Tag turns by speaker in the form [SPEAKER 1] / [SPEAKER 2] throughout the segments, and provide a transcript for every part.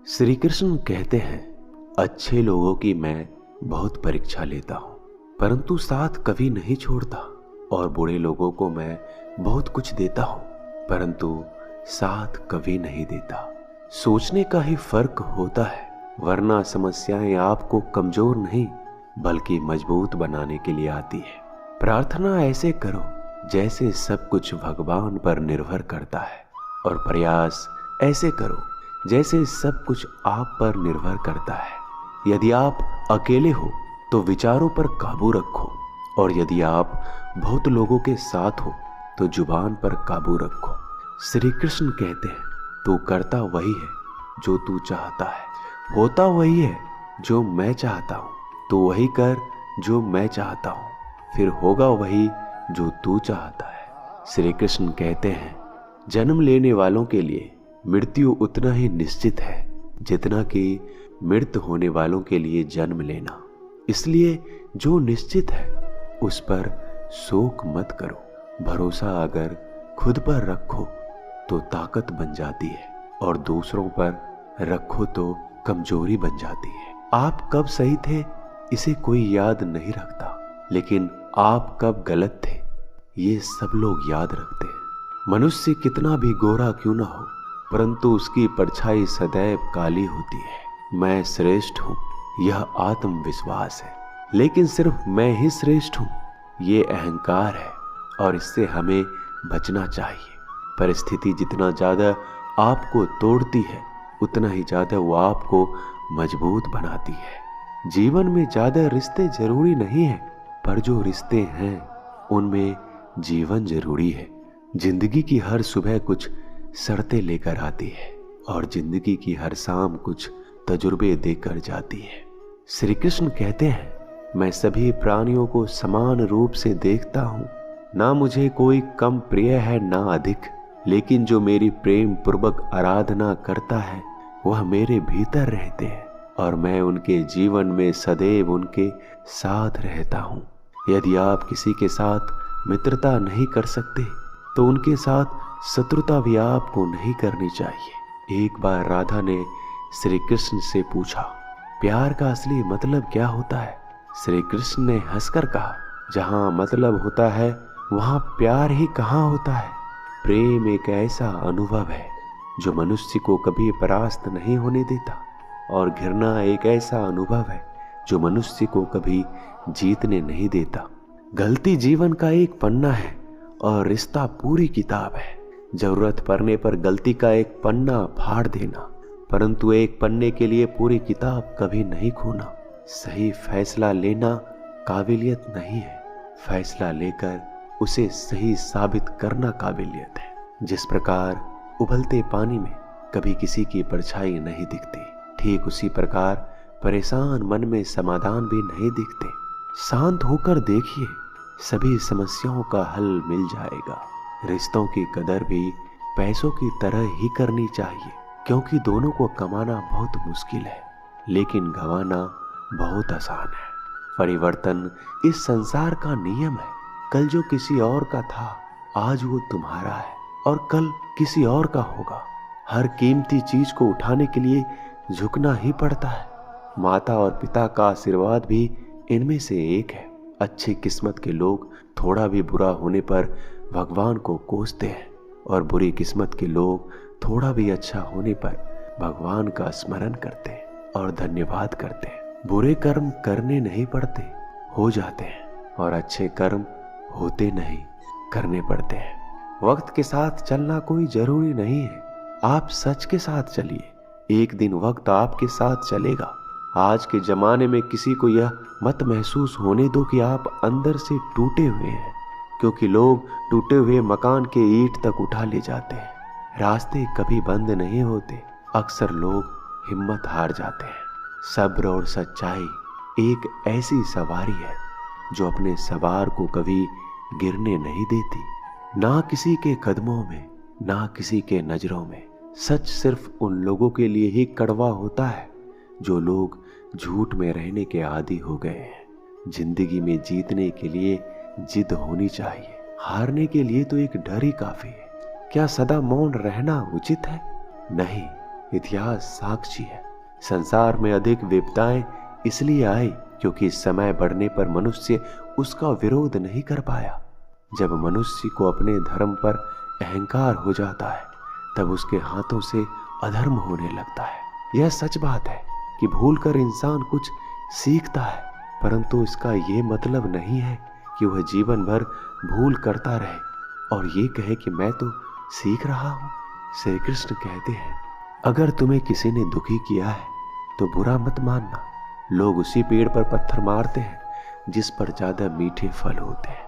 [SPEAKER 1] श्री कृष्ण कहते हैं, अच्छे लोगों की मैं बहुत परीक्षा लेता हूँ, परंतु साथ कभी नहीं छोड़ता। और बुरे लोगों को मैं बहुत कुछ देता हूँ, परंतु साथ कभी नहीं देता। सोचने का ही फर्क होता है, वरना समस्याएं आपको कमजोर नहीं बल्कि मजबूत बनाने के लिए आती है। प्रार्थना ऐसे करो जैसे सब कुछ भगवान पर निर्भर करता है, और प्रयास ऐसे करो जैसे सब कुछ आप पर निर्भर करता है। यदि आप अकेले हो तो विचारों पर काबू रखो, और यदि आप बहुत लोगों के साथ हो तो जुबान पर काबू रखो। श्री कृष्ण कहते हैं, तू करता वही है जो तू चाहता है, होता वही है जो मैं चाहता हूँ। तू वही कर जो मैं चाहता हूँ, फिर होगा वही जो तू चाहता है। श्री कृष्ण कहते हैं, जन्म लेने वालों के लिए मृत्यु उतना ही निश्चित है जितना कि मृत होने वालों के लिए जन्म लेना। इसलिए जो निश्चित है उस पर शोक मत करो। भरोसा अगर खुद पर रखो तो ताकत बन जाती है, और दूसरों पर रखो तो कमजोरी बन जाती है। आप कब सही थे इसे कोई याद नहीं रखता, लेकिन आप कब गलत थे ये सब लोग याद रखते हैं। मनुष्य कितना भी गोरा क्यों ना हो, परंतु उसकी परछाई सदैव काली होती है। मैं श्रेष्ठ हूँ यह आत्मविश्वास है, लेकिन सिर्फ मैं ही श्रेष्ठ हूँ ये अहंकार है, और इससे हमें बचना चाहिए। परिस्थिति जितना ज्यादा आपको तोड़ती है उतना ही ज्यादा वो आपको मजबूत बनाती है। जीवन में ज्यादा रिश्ते जरूरी नहीं है, पर जो रिश्ते हैं उनमें जीवन जरूरी है। जिंदगी की हर सुबह कुछ शर्तें लेकर आती है, और जिंदगी की हर शाम कुछ तजुर्बे देकर जाती है। श्री कृष्ण कहते हैं, मैं सभी प्राणियों को समान रूप से देखता हूँ, ना मुझे कोई कम प्रिय है ना अधिक, लेकिन जो मेरी प्रेम पूर्वक आराधना करता है वह मेरे भीतर रहते हैं, और मैं उनके जीवन में सदैव उनके साथ रहता हूँ। यदि आप किसी के साथ मित्रता नहीं कर सकते तो उनके साथ शत्रुता भी आपको नहीं करनी चाहिए। एक बार राधा ने श्री कृष्ण से पूछा, प्यार का असली मतलब क्या होता है? श्री कृष्ण ने हंसकर कहा, जहाँ मतलब होता है वहाँ प्यार ही कहाँ होता है। प्रेम एक ऐसा अनुभव है जो मनुष्य को कभी परास्त नहीं होने देता, और घृणा एक ऐसा अनुभव है जो मनुष्य को कभी जीतने नहीं देता। गलती जीवन का एक पन्ना है और रिश्ता पूरी किताब है। जरूरत पड़ने पर गलती का एक पन्ना फाड़ देना, परंतु एक पन्ने के लिए पूरी किताब कभी नहीं खोना। सही फैसला लेना काबिलियत नहीं है, फैसला लेकर उसे सही साबित करना काबिलियत है। जिस प्रकार उबलते पानी में कभी किसी की परछाई नहीं दिखती, ठीक उसी प्रकार परेशान मन में समाधान भी नहीं दिखते। शांत होकर देखिए, सभी समस्याओं का हल मिल जाएगा। रिश्तों की कदर भी पैसों की तरह ही करनी चाहिए, क्योंकि दोनों को कमाना बहुत मुश्किल है, लेकिन गंवाना बहुत आसान है। परिवर्तन इस संसार का नियम है। कल जो किसी और का था आज वो तुम्हारा है, और कल किसी और का होगा। हर कीमती चीज को उठाने के लिए झुकना ही पड़ता है। माता और पिता का आशीर्वाद भी इनमें से एक है। अच्छी किस्मत के लोग थोड़ा भी बुरा होने पर भगवान को कोसते हैं, और बुरी किस्मत के लोग थोड़ा भी अच्छा होने पर भगवान का स्मरण करते हैं और धन्यवाद करते हैं। बुरे कर्म करने नहीं पड़ते, हो जाते हैं, और अच्छे कर्म होते नहीं, करने पड़ते हैं। वक्त के साथ चलना कोई जरूरी नहीं है, आप सच के साथ चलिए, एक दिन वक्त आपके साथ चलेगा। आज के जमाने में किसी को यह मत महसूस होने दो कि आप अंदर से टूटे हुए हैं, क्योंकि लोग टूटे हुए मकान के ईंट तक उठा ले जाते हैं। रास्ते कभी बंद नहीं होते, अक्सर लोग हिम्मत हार जाते हैं। सब्र और सच्चाई एक ऐसी सवारी है जो अपने सवार को कभी गिरने नहीं देती, ना किसी के कदमों में ना किसी के नजरों में। सच सिर्फ उन लोगों के लिए ही कड़वा होता है जो लोग झूठ में रहने के आदी हो गए हैं। जिंदगी में जीतने के लिए जिद होनी चाहिए, हारने के लिए तो एक डर ही काफी है। क्या सदा मौन रहना उचित है? नहीं, इतिहास साक्षी है। संसार में अधिक विपदाएं इसलिए आई क्योंकि समय बढ़ने पर मनुष्य उसका विरोध नहीं कर पाया। जब मनुष्य को अपने धर्म पर अहंकार हो जाता है तब उसके हाथों से अधर्म होने लगता है। यह सच बात है कि भूल कर इंसान कुछ सीखता है, परंतु इसका ये मतलब नहीं है कि वह जीवन भर भूल करता रहे और ये कहे कि मैं तो सीख रहा हूँ। श्री कृष्ण कहते हैं, अगर तुम्हें किसी ने दुखी किया है तो बुरा मत मानना। लोग उसी पेड़ पर पत्थर मारते हैं जिस पर ज्यादा मीठे फल होते हैं।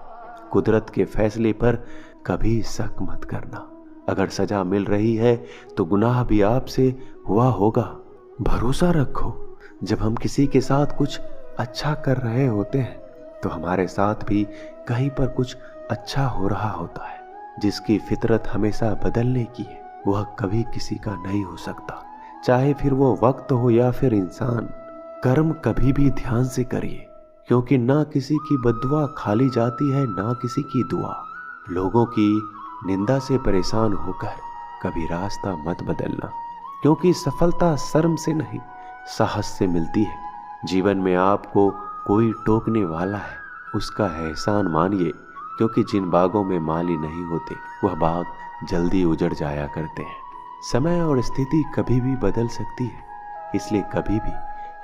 [SPEAKER 1] कुदरत के फैसले पर कभी शक मत करना। अगर सजा मिल रही है तो गुनाह भी आपसे हुआ होगा। भरोसा रखो, जब हम किसी के साथ कुछ अच्छा कर रहे होते हैं तो हमारे साथ भी कहीं पर कुछ अच्छा हो रहा होता है। जिसकी फितरत हमेशा बदलने की है वह कभी किसी का नहीं हो सकता, चाहे फिर वो वक्त हो या फिर इंसान। कर्म कभी भी ध्यान से करिए, क्योंकि ना किसी की बद्दुआ खाली जाती है ना किसी की दुआ। लोगों की निंदा से परेशान होकर कभी रास्ता मत बदलना, क्योंकि सफलता शर्म से नहीं साहस से मिलती है। जीवन में आपको कोई टोकने वाला है उसका एहसान मानिए, क्योंकि जिन बागों में माली नहीं होते वह बाग जल्दी उजड़ जाया करते हैं। समय और स्थिति कभी भी बदल सकती है, इसलिए कभी भी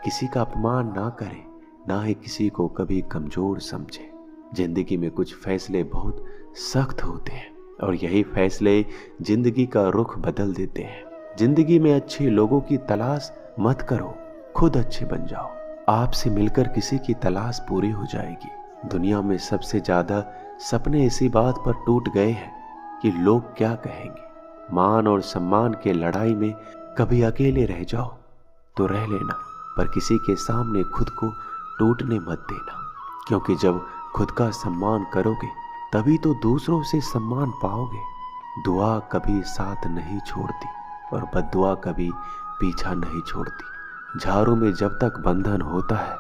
[SPEAKER 1] किसी का अपमान ना करें, ना ही किसी को कभी कमजोर समझे। जिंदगी में कुछ फैसले बहुत सख्त होते हैं और यही फैसले जिंदगी का रुख बदल देते हैं। जिंदगी में अच्छे लोगों की तलाश मत करो, खुद अच्छे बन जाओ। आपसे मिलकर किसी की तलाश पूरी हो जाएगी। दुनिया में सबसे ज्यादा सपने इसी बात पर टूट गए हैं कि लोग क्या कहेंगे। मान और सम्मान के लड़ाई में कभी अकेले रह जाओ तो रह लेना, पर किसी के सामने खुद को टूटने मत देना, क्योंकि जब खुद का सम्मान करोगे तभी तो दूसरों से सम्मान पाओगे। दुआ कभी साथ नहीं छोड़ती और बद्दुआ कभी पीछा नहीं छोड़ती। झाड़ू में जब तक बंधन होता है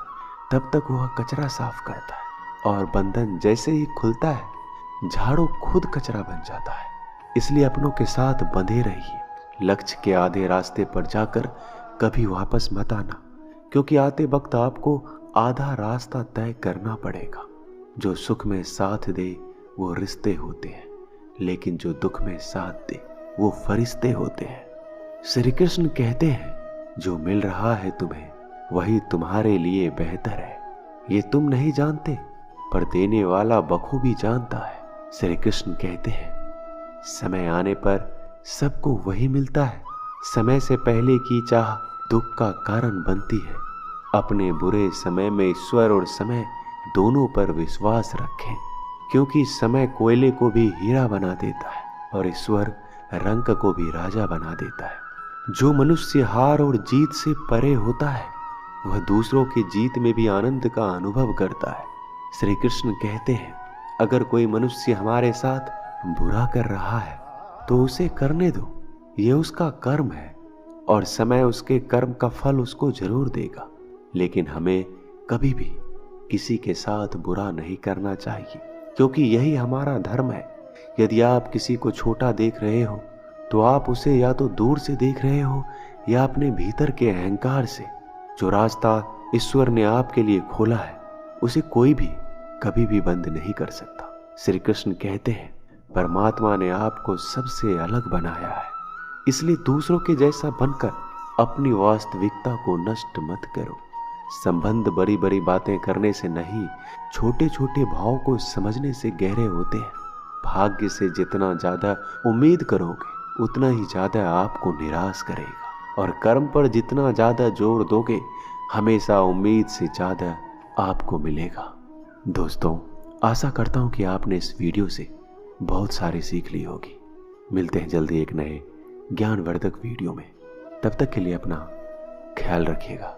[SPEAKER 1] तब तक वह कचरा साफ करता है, और बंधन जैसे ही खुलता है झाड़ू खुद कचरा बन जाता है। इसलिए अपनों के साथ बंधे रहिए। लक्ष्य के आधे रास्ते पर जाकर कभी वापस मत आना, क्योंकि आते वक्त आपको आधा रास्ता तय करना पड़ेगा। जो सुख में साथ दे वो रिश्ते होते हैं, लेकिन जो दुख में साथ दे वो फरिश्ते होते हैं। श्री कृष्ण कहते हैं, जो मिल रहा है तुम्हें वही तुम्हारे लिए बेहतर है। ये तुम नहीं जानते, पर देने वाला बखूबी जानता है। श्री कृष्ण कहते हैं, समय आने पर सबको वही मिलता है। समय से पहले की चाह दुख का कारण बनती है। अपने बुरे समय में ईश्वर और समय दोनों पर विश्वास रखें, क्योंकि समय कोयले को भी हीरा बना देता है और ईश्वर रंक को भी राजा बना देता है। जो मनुष्य हार और जीत से परे होता है वह दूसरों की जीत में भी आनंद का अनुभव करता है। श्री कृष्ण कहते हैं, अगर कोई मनुष्य हमारे साथ बुरा कर रहा है तो उसे करने दो, ये उसका कर्म है और समय उसके कर्म का फल उसको जरूर देगा। लेकिन हमें कभी भी किसी के साथ बुरा नहीं करना चाहिए, क्योंकि यही हमारा धर्म है। यदि आप किसी को छोटा देख रहे हो तो आप उसे या तो दूर से देख रहे हो या अपने भीतर के अहंकार से। जो रास्ता ईश्वर ने आपके लिए खोला है उसे कोई भी कभी भी बंद नहीं कर सकता। श्री कृष्ण कहते हैं, परमात्मा ने आपको सबसे अलग बनाया है, इसलिए दूसरों के जैसा बनकर अपनी वास्तविकता को नष्ट मत करो। संबंध बड़ी बड़ी बातें करने से नहीं, छोटे छोटे भाव को समझने से गहरे होते हैं। भाग्य से जितना ज्यादा उम्मीद करोगे उतना ही ज्यादा आपको निराश करेगा, और कर्म पर जितना ज्यादा जोर दोगे हमेशा उम्मीद से ज्यादा आपको मिलेगा। दोस्तों, आशा करता हूं कि आपने इस वीडियो से बहुत सारी सीख ली होगी। मिलते हैं जल्दी एक नए ज्ञानवर्धक वीडियो में। तब तक के लिए अपना ख्याल रखिएगा।